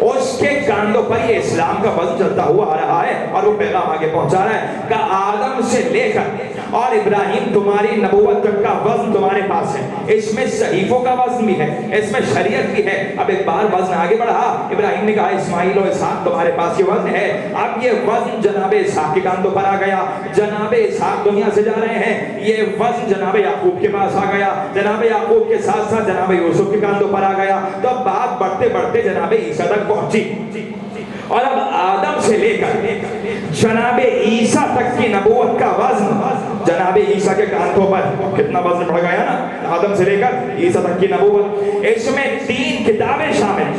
اس کے کاندھوں پر یہ اسلام کا وزن چلتا ہوا آ رہا ہے، اور وہ پیغام آگے پہنچا رہا ہے کہ آدم سے لے کر اور ابراہیم تمہاری نبوت کا وزن تمہارے پاس ہے، اس میں صحیفوں کا وزن بھی ہے، اس میں شریعت بھی ہے۔ اب ایک بار وزن آگے بڑھا، ابراہیم نے کہا اسماعیل و اسحاق تمہارے پاس یہ وزن ہے۔ اب یہ وزن جناب اسحاق کے کاندھوں پر آ گیا، جناب اسحاق دنیا سے جا رہے ہیں، یہ وزن جناب یعقوب کے پاس آ گیا، جناب یعقوب کے ساتھ ساتھ جناب یوسف کے کاندھوں پر آ گیا۔ تو اب بات بڑھتے بڑھتے جناب عیسیٰ تک پہنچی، اور اب آدم سے لے کر جناب عیسیٰ تک کی نبوت کا وزن جناب عیسیٰ کے کاندھوں پر کتنا وزن بڑھ گیا نا، آدم سے لے کر عیسیٰ تک کی نبوت۔ اس میں 3 کتابیں شامل،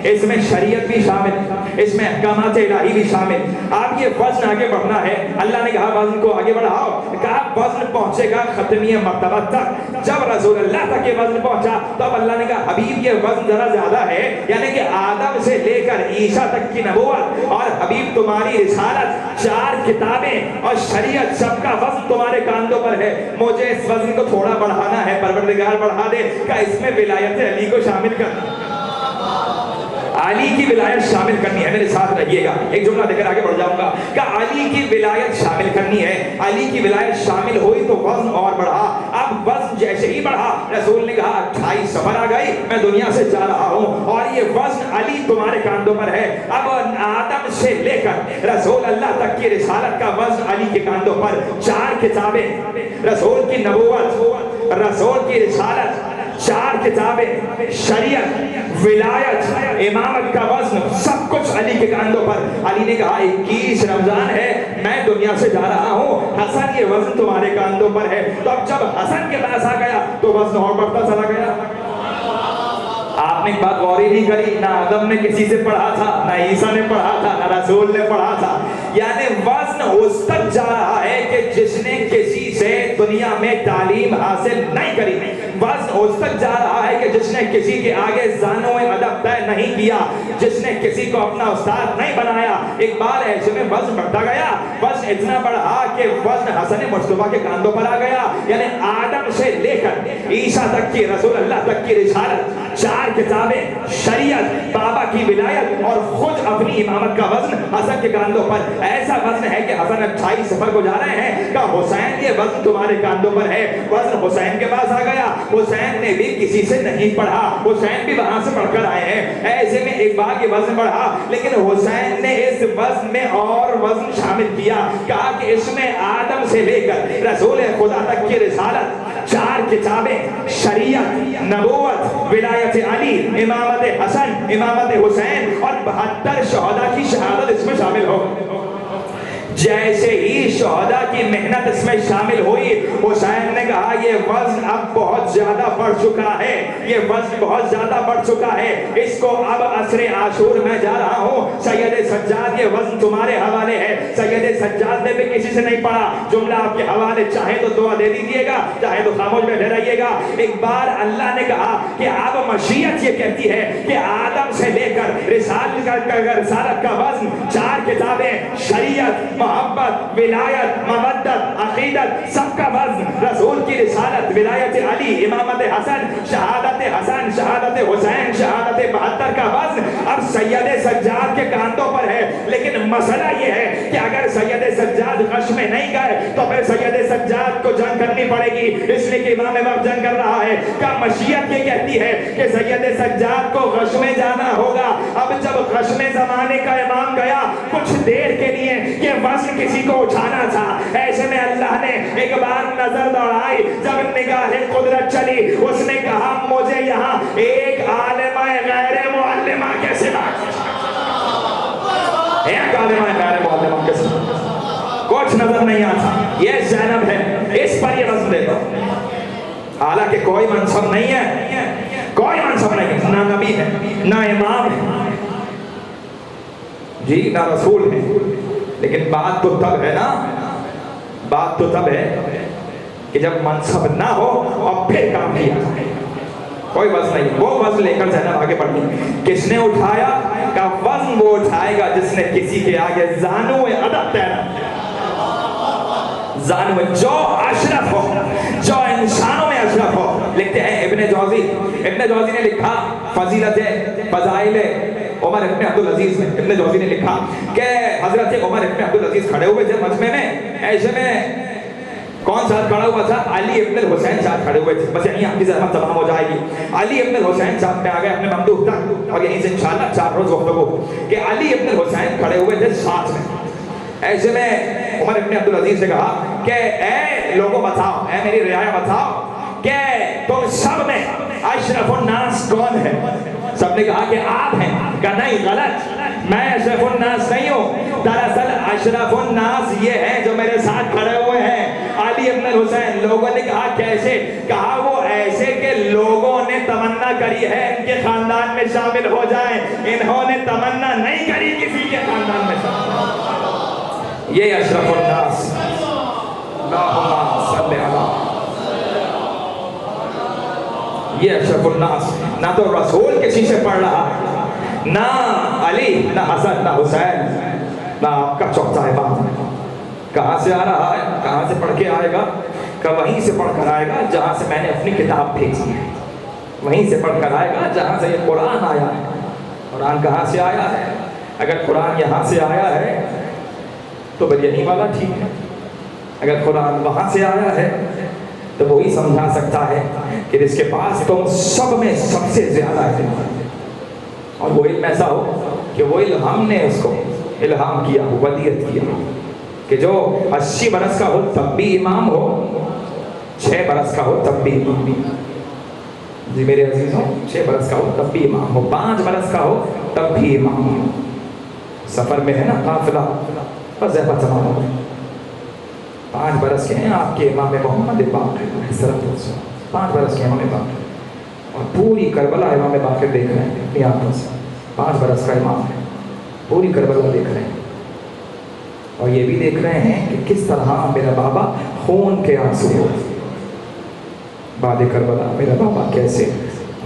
اس میں شریعت بھی شامل، اس میں احکامات الہی بھی شامل۔ آپ یہ وزن آگے بڑھنا ہے، اللہ نے کہا وزن کو آگے بڑھاؤ، کہا وزن پہنچے گا ختمیہ مرتبہ تک۔ جب رسول اللہ تک یہ وزن پہنچا تو اب اللہ نے کہا حبیب یہ وزن ذرا زیادہ ہے، یعنی کہ آدم سے لے کر عیسیٰ تک کی نبوت اور حبیب تمہاری رسالت، 4 کتابیں اور شریعت، سب کا وزن تمہارے کاندھوں پر ہے، مجھے اس وزن کو تھوڑا بڑھانا ہے، پروردگار بڑھا دے۔ کہ اس میں ولایت علی کو شامل کرنا، علی کی ولایت شامل کرنی ہے، میرے ساتھ رہیے گا، ایک جملہ دے کر آگے بڑھ جاؤں گا کہ علی کی ولایت شامل کرنی ہے۔ علی کی ولایت شامل ہوئی تو وزن اور بڑھا۔ اب وزن جیسے ہی بڑھا، رسول نے کہا 28 سفر آ گئی، میں دنیا سے جا رہا ہوں اور یہ وزن علی تمہارے کاندھوں پر ہے۔ اب آدم سے لے کر رسول اللہ تک کی رسالت کا وزن علی کے کاندھوں پر، 4 کتابیں، رسول کی نبوت، رسول کی رسالت، 4 کتابیں، شریعت، ولایت، امامت کا وزن، سب کچھ علی کے کاندھوں پر۔ علی نے کہا 21 رمضان ہے، میں دنیا سے جا رہا ہوں، حسن یہ وزن تمہارے کاندھوں پر ہے۔ تو اب جب حسن کے پاس آ گیا تو وزن اور بڑھتا چلا گیا۔ آپ نے ایک بات غور ہی نہیں کری، نہ آدم نے کسی سے پڑھا تھا، نہ عیسیٰ نے پڑھا تھا، نہ رسول نے پڑھا تھا، یعنی وزن اس تک جا رہا ہے کہ جس نے کسی سے دنیا میں تعلیم حاصل نہیں کری، وزن اس تک جا رہا ہے کہ جس نے کسی کے آگے زانو ادب طے نہیں کیا، جس نے کسی کو اپنا استاد نہیں بنایا۔ ایک بار ایسے میں وزن بڑھتا گیا، وزن اتنا بڑھا کہ وزن حسن مصطفیٰ کے کاندھوں پر آ گیا، یعنی آدم سے لے کر عیسیٰ تک کی، رسول اللہ تک کی رسالت، 4 کتابیں، شریعت، بابا کی ولایت اور خود اپنی امامت کا وزن حسن کے کاندھوں پر۔ ایسا وزن ہے کہ حسن 28 سفر کو جا رہے ہیں کہ حسین یہ وزن تمہارے کاندھوں پر ہے۔ وزن حسین کے پاس آ گیا، حسین نے بھی کسی سے نہیں پڑھا، حسین بھی وہاں سے پڑھ کر آئے ہیں۔ ایسے میں ایک بار یہ وزن بڑھا، لیکن حسین نے اس وزن میں اور وزن شامل کیا، کہا کہ اس میں آدم سے لے کر رسول خدا تک کی رسالت، 4 کتابیں، شریعت، نبوت، ولایت علی، امامت حسن، امامت حسین اور 72 شہداء کی شہادت اس میں شامل ہو۔ جیسے ہی شہداء کی محنت اس میں شامل ہوئی، حسین نے کہا یہ وزن اب بہت زیادہ بڑھ چکا ہے، یہ وزن بہت زیادہ بڑھ چکا ہے، اس کو اب عصر عاشور میں جا رہا ہوں، سید سجاد یہ وزن تمہارے حوالے ہے۔ سید سجاد نے بھی کسی سے نہیں پڑھا، جملہ آپ کے حوالے، چاہے تو دعا دے دیجیے گا، چاہے تو خاموش بیٹھے رہیے گا۔ ایک بار اللہ نے کہا کہ اب مشیت یہ کہتی ہے کہ آدم سے لے کر رسالت کا وزن، 4 کتابیں، شریعت، محبت، ولایت، مودت، عقیدت، سب کا وزن، رسول کی رسالت، ولایت علی، امامت حسن، شہادت حسن، شہادت حسین، شہادت 72 کا وزن اب سید سجاد کے کاندھوں پر ہے۔ لیکن مسئلہ یہ ہے کہ اگر سید سجاد غش میں نہیں گئے تو پھر سید سجاد کو جنگ کرنی پڑے گی، اس لیے کہ امام وقت جنگ کر رہا ہے۔ کا مشیت یہ کہتی ہے کہ سید سجاد کو غش میں جانا ہوگا۔ اب جب غش میں زمانے کا امام گیا کچھ دیر کے لیے کہ وزن کسی کو اٹھانا تھا، ایسے میں اللہ نے ایک بار نظر دوڑائی، جب نگاہ قدرت چلی، اس نے کہا مجھے یہاں ایک عالمہ غیر معلمہ کے سوا، ایک عالمہ غیر معلمہ کے سوا کچھ نظر نہیں آتا، یہ زینب ہے، اس پر یہ وزن دیتا۔ حالانکہ کوئی منصب نہیں ہے، کوئی منصب نہیں ہے، نہ نبی ہے، نہ امام ہے، جی نہ رسول ہے، لیکن بات تو تب ہے نا، بات تو تب ہے کہ جب منصب نہ ہو اور پھر کام کیا جائے۔ کوئی وزن نہیں، وہ وزن لے کر زینب آگے بڑھتی۔ کس نے اٹھایا؟ کا وزن وہ اٹھائے گا جس نے کسی کے آگے زانو ادب تیرا، زانو جو اشرف ہو، جو انسانوں میں اشرف ہو۔ لکھتے ہیں ابن جوزی نے لکھا فضیلت فضائل عمر ابن عبدالعزیز میں، ابن جوزی نے لکھا کہ حضرت عمر ابن عبدالعزیز کھڑے ہوئے جب مجمع میں، ایسے میں کون ساتھ کھڑا ہوا تھا؟ علی ابن الحسین ساتھ کھڑے ہوئے تھے. بس یہیں آپ کی زحمت تمام ہو جائے گی. علی ابن الحسین ساتھ میں آ گئے اپنے ممدوح تک, اور یہیں سے انشاءاللہ 4 روز وقت ہو کہ علی ابن الحسین کھڑے ہوئے تھے ساتھ میں. ایسے میں عمر ابن عبدالعزیز سے کہا کہ اے لوگوں بتاؤ, اے میری رعایا بتاؤ کہ تم سب میں اشرف الناس کون ہے؟ سب نے کہا کہ آپ ہیں. کہا نہیں, غلط, میں اشرف الناس نہیں ہوں. دراصل اشرف الناس یہ ہیں جو میرے ساتھ کھڑے ہوئے ہیں, علی ابن الحسین. لوگوں نے کہا کیسے؟ کہا وہ ایسے کہ لوگوں نے تمنا کری ہے ان کے خاندان میں شامل ہو جائیں, انہوں نے تمنا نہیں کری کسی کے خاندان میں شامل ہو. یہ اشرف الناس. اللہم صلی علی. یہ اشرف الناس نہ تو رسول کے شیشے پڑھ رہا ہے, نہ علی, نہ حسن, نہ حسین, نہ آپ کا چوتھا امام. کہاں سے آ رہا ہے؟ کہاں سے پڑھ کے آئے گا؟ کہ وہیں سے پڑھ کر آئے گا جہاں سے میں نے اپنی کتاب بھیجی ہے. وہیں سے پڑھ کر آئے گا جہاں سے یہ قرآن آیا ہے. قرآن کہاں سے آیا ہے؟ اگر قرآن یہاں سے آیا ہے تو بریانی والا ٹھیک ہے. اگر قرآن وہاں سے آیا ہے تو وہی سمجھا سکتا ہے کہ جس کے پاس تم سب میں سب سے زیادہ علم ہے, اور وہ علم ایسا ہو کہ وہ علم ہم نے اس کو الہام کیا ہو, ودیت کیا ہو, کہ جو 80 برس کا ہو تب بھی امام ہو, 6 برس کا ہو تب بھی امام. جی میرے عزیزوں, 6 برس کا ہو تب بھی امام ہو, 5 برس کا ہو تب بھی امام ہو. سفر میں ہے نا قافلہ, بس زیادہ تمام ہو. 5 برس کے ہیں آپ کے امام محمد باقر, 5 برس کے امام باقر, اور پوری کربلا امام باقر دیکھ رہے ہیں اپنی آنکھوں سے. 5 برس کا امام ہے, پوری کربلا دیکھ رہے ہیں, اور یہ بھی دیکھ رہے ہیں کہ کس طرح میرا بابا خون کے آنسو ہو. بعد کربلا میرا بابا کیسے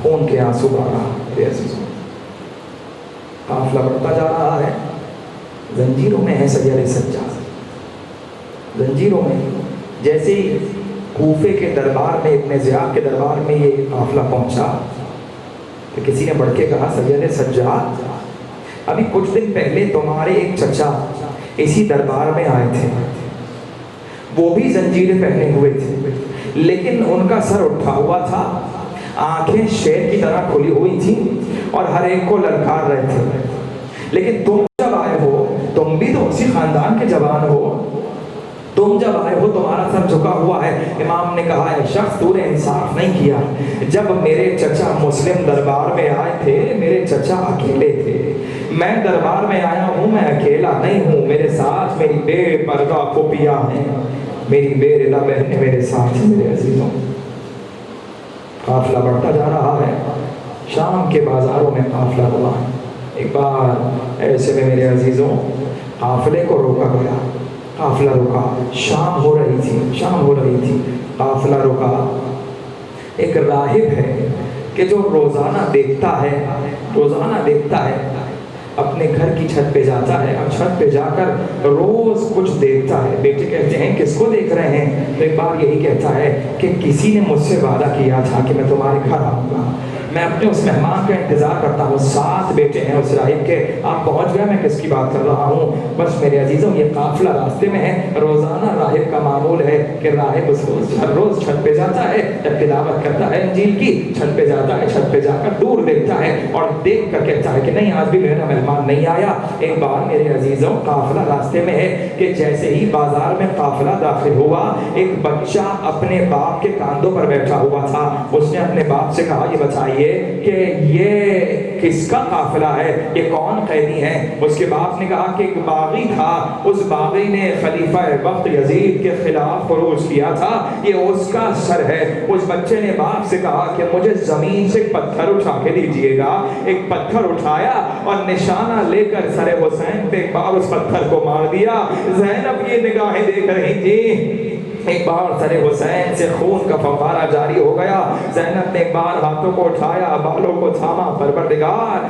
خون کے آنسو بہا رہا. میرے عزیزوں, قافلہ بڑھتا جا رہا ہے. زنجیروں میں ہے سید سجاد, زنجیروں میں. جیسے ہی کوفے کے دربار میں, ابن زیاد کے دربار میں یہ قافلہ پہنچا تو کسی نے بڑھ کے کہا سید سجاد, ابھی کچھ دن پہلے تمہارے ایک چچا اسی دربار میں آئے تھے, وہ بھی زنجیریں پہنے ہوئے تھے, لیکن ان کا سر اٹھا ہوا تھا, آنکھیں شیر کی طرح کھلی ہوئی تھی, اور ہر ایک کو للکار رہے تھے. لیکن تم جب آئے ہو, تم بھی تو اسی خاندان کے جوان ہو, تم جب آئے ہو تمہارا سر جھکا ہوا ہے. امام نے کہا اے شخص, تو نے انصاف نہیں کیا. جب میرے چچا مسلم دربار میں آئے تھے, میرے چچا اکیلے تھے. میں دربار میں آیا ہوں, میں اکیلا نہیں ہوں, میرے ساتھ میری بے پردہ پھوپھیاں ہیں, میری بے رضا بہنیں میرے ساتھ ہیں. میرے عزیزوں, قافلہ بڑھتا جا رہا ہے. شام کے بازاروں میں قافلہ ہوا. ایک بار ایسے میں میرے عزیزوں قافلے کو روکا گیا. قافلہ رکا, شام ہو رہی تھی, قافلہ رکا. ایک راہب ہے کہ جو روزانہ دیکھتا ہے, اپنے گھر کی چھت پہ جاتا ہے, اور چھت پہ جا کر روز کچھ دیکھتا ہے. بیٹے کہتے ہیں کس کو دیکھ رہے ہیں؟ تو ایک بار یہی کہتا ہے کہ کسی نے مجھ سے وعدہ کیا تھا کہ میں تمہارے گھر آؤں گا, میں اپنے اس مہمان کا انتظار کرتا ہوں. 7 بیٹے ہیں اس راہب کے, آپ پہنچ گئے, میں کس کی بات کر رہا ہوں. بس میرے عزیزوں, یہ قافلہ راستے میں ہے. روزانہ راہب کا معمول ہے کہ راہب ہر روز چھت پہ جاتا ہے, جب تلاوت کرتا ہے انجیل کی, چھت پہ جاتا ہے, چھت پہ جا کر دور دیکھتا ہے, اور دیکھ کر کہتا ہے کہ نہیں, آج بھی میرا مہمان نہیں آیا. ایک بار میرے عزیزوں قافلہ راستے میں ہے کہ جیسے ہی بازار میں قافلہ داخل ہوا, ایک بچہ اپنے باپ کے کاندھوں پر بیٹھا ہوا تھا. اس نے اپنے باپ سے کہا, یہ بتائیے کہ یہ کس کا قافلہ ہے, یہ کون قیدی ہے؟ اس کے باپ نے کہا کہ ایک باغی تھا, اس باغی نے خلیفہ وقت یزید کے خلاف خروج کیا تھا, یہ اس کا سر ہے. اس بچے نے باپ سے کہا کہ مجھے زمین سے پتھر اٹھا کے دیجیے گا. ایک پتھر اٹھایا اور نشانہ لے کر سر حسین پہ ایک بار اس پتھر کو مار دیا. زینب یہ نگاہیں دیکھ رہی تھی. ایک بار سر حسین سے خون کا فوارہ جاری ہو گیا. زینب نے ایک بار ہاتھوں کو اٹھایا, بالوں کو تھاما, پروردگار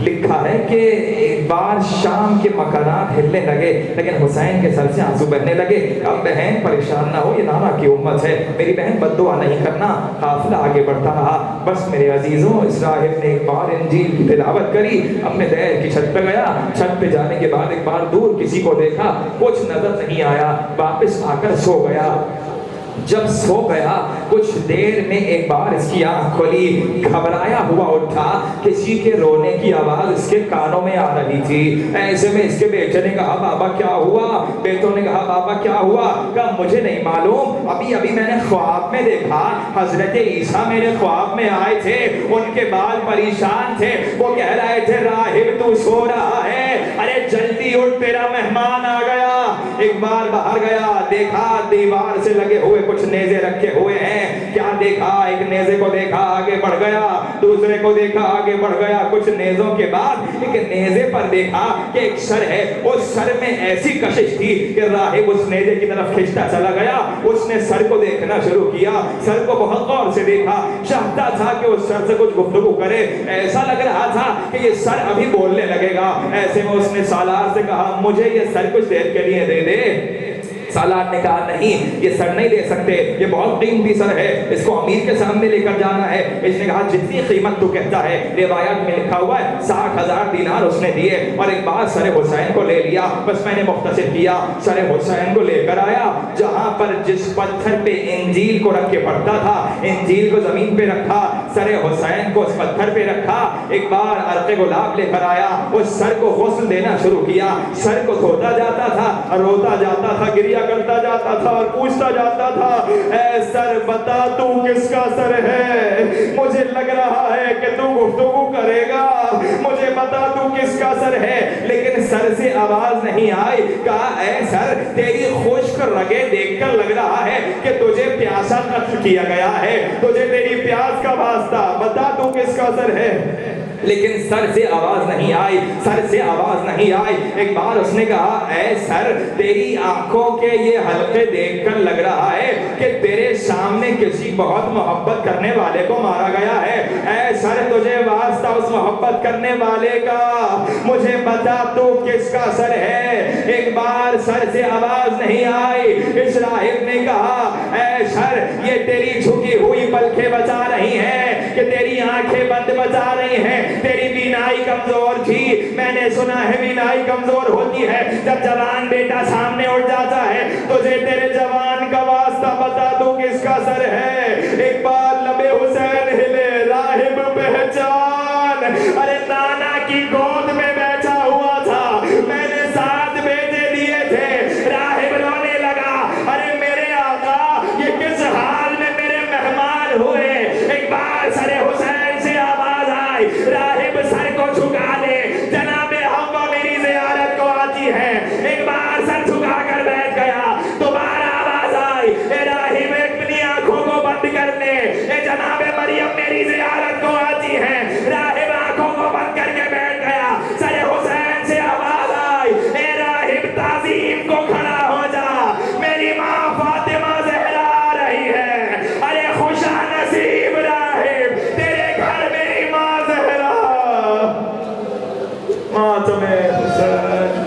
لکھا ہے کہ ایک بار شام کے مکانات ہلنے لگے لیکن حسین کے سر سے آنسو بہنے لگے. اب بہن پریشان نہ ہو, یہ نانا کی امت ہے, میری بہن بد دعا نہیں کرنا. قافلہ آگے بڑھتا رہا. بس میرے عزیزوں, اس راہب نے ایک بار انجیل کی تلاوت کری, اپنے دیر کی چھت پہ گیا. چھت پہ جانے کے بعد ایک بار دور کسی کو دیکھا, کچھ نظر نہیں آیا, واپس آ کر سو گیا. جب سو گیا کچھ دیر میں ایک بار اس کی آنکھ کھلی, گھبرایا ہوا اٹھا, کسی کے رونے کی آواز اس کے کانوں میں آ رہی تھی. ایسے میں اس کے بیٹے نے کہا بابا کیا ہوا؟ بیٹوں نے کہا بابا کیا ہوا؟ کہا مجھے نہیں معلوم, ابھی میں نے خواب میں دیکھا حضرت عیسیٰ میرے خواب میں آئے تھے, ان کے بال پریشان تھے, وہ کہہ رہے تھے راہب تو سو رہا ہے, ارے جلدی اٹھ تیرا مہمان آ گیا. ایک بار باہر گیا, دیکھا دیوار سے لگے ہوئے کچھ نیزے رکھے ہوئے ہیں. کیا دیکھا؟ ایک نیزے کو دیکھا, آگے بڑھ گیا, دوسرے کو دیکھا, آگے بڑھ گیا. کچھ نیزوں کے بعد ایک نیزے پر دیکھا کہ ایک سر ہے, اس سر میں ایسی کشش تھی کہ راہب اس نیزے کی طرف کھینچتا چلا گیا. اس نے سر کو دیکھنا شروع کیا, سر کو بہت غور سے دیکھا, چاہتا تھا کہ اس سر سے کچھ گفتگو کرے. ایسا لگ رہا تھا کہ یہ سر ابھی بولنے لگے گا. ایسے میں اس نے سالار سے کہا مجھے یہ سر کچھ دیر کے لیے دے دے. سالار نے کہا نہیں, یہ سر نہیں دے سکتے, یہ بہت قیمتی سر ہے, اس کو امیر کے سامنے لے کر جانا ہے. اس نے کہا جتنی قیمت تو کہتا ہے, روایات میں لکھا ہوا ہے 60,000 دینار اس نے دیے. اور ایک بار سر حسین کو لے لیا, بس میں نے مختصر کیا, سر حسین کو لے کر آیا, جہاں پر جس پتھر پہ انجیل کو رکھ کے پڑھتا تھا, انجیل کو زمین پہ رکھا, سر حسین کو اس پتھر پہ رکھا. ایک بار عرق گلاب لے کر آیا, اس سر کو غسل دینا شروع کیا. سر کو دھوتا جاتا تھا, روتا جاتا تھا, گریا کرتا جاتا تھا اور پوچھتا جاتا تھا اے سر بتا تو کس کا سر ہے؟ مجھے لگ رہا ہے کہ تو گفتگو کرے گا, مجھے بتا تو کس کا سر ہے. لیکن سر سے آواز نہیں آئی. کہا اے سر تیری خشک رگیں دیکھ کر لگ رہا ہے کہ تجھے پیاسا قتل کیا گیا ہے, تجھے تیری پیاس کا واسطہ, بتا تو کس کا سر ہے. لیکن سر سے آواز نہیں آئی, سر سے آواز نہیں آئی. ایک بار اس نے کہا اے سر تیری آنکھوں کے یہ حلقے دیکھ کر لگ رہا ہے کہ تیرے سامنے کسی بہت محبت کرنے والے کو مارا گیا ہے. اے سر تجھے واسطہ اس محبت کرنے والے کا, مجھے بتا تو کس کا سر ہے. ایک بار سر سے آواز نہیں آئی. اس راہب نے کہا اے سر یہ تیری جھکی ہوئی پلکیں بچا رہی ہیں کہ تیری آنکھیں بند بچا رہی ہیں, تیری بینائی کمزور تھی. میں نے سنا ہے بینائی کمزور ہوتی ہے جب جوان بیٹا سامنے اٹھ جاتا ہے. تجھے تیرے جوان کا واسطہ بتا دوں کس کا سر ہے. ایک بار لبے حسین ہلے, راہب پہچان, ارے نانا کی گود میں بیٹھا ہوا تھا, میں نے 7 بیٹے دیے تھے. راہب رونے لگا, ارے میرے آقا یہ کس حال میں میرے مہمان ہوئے. ایک بار سر حسین سے آواز آئی, راہب سر کو جھکا دے, جناب حوا میری زیارت کو آتی ہے. ایک بار سر جھکا کر بیٹھ گیا. دوبارہ آواز آئی, اے راہب اپنی آنکھوں کو بند کر لے, اے جناب مریم میری زیارت کو آتی ہے. راہب آنکھوں کو بند کر کے بیٹھ گیا. سر حسین سے آواز آئی, اے راہب تعظیم کو کھڑا ہو جا, میری ماں فاطمہ زہرا آ رہی ہے. ارے خوشا نصیب راہب, تیرے گھر میری ماں زہرا. ماتم حسین.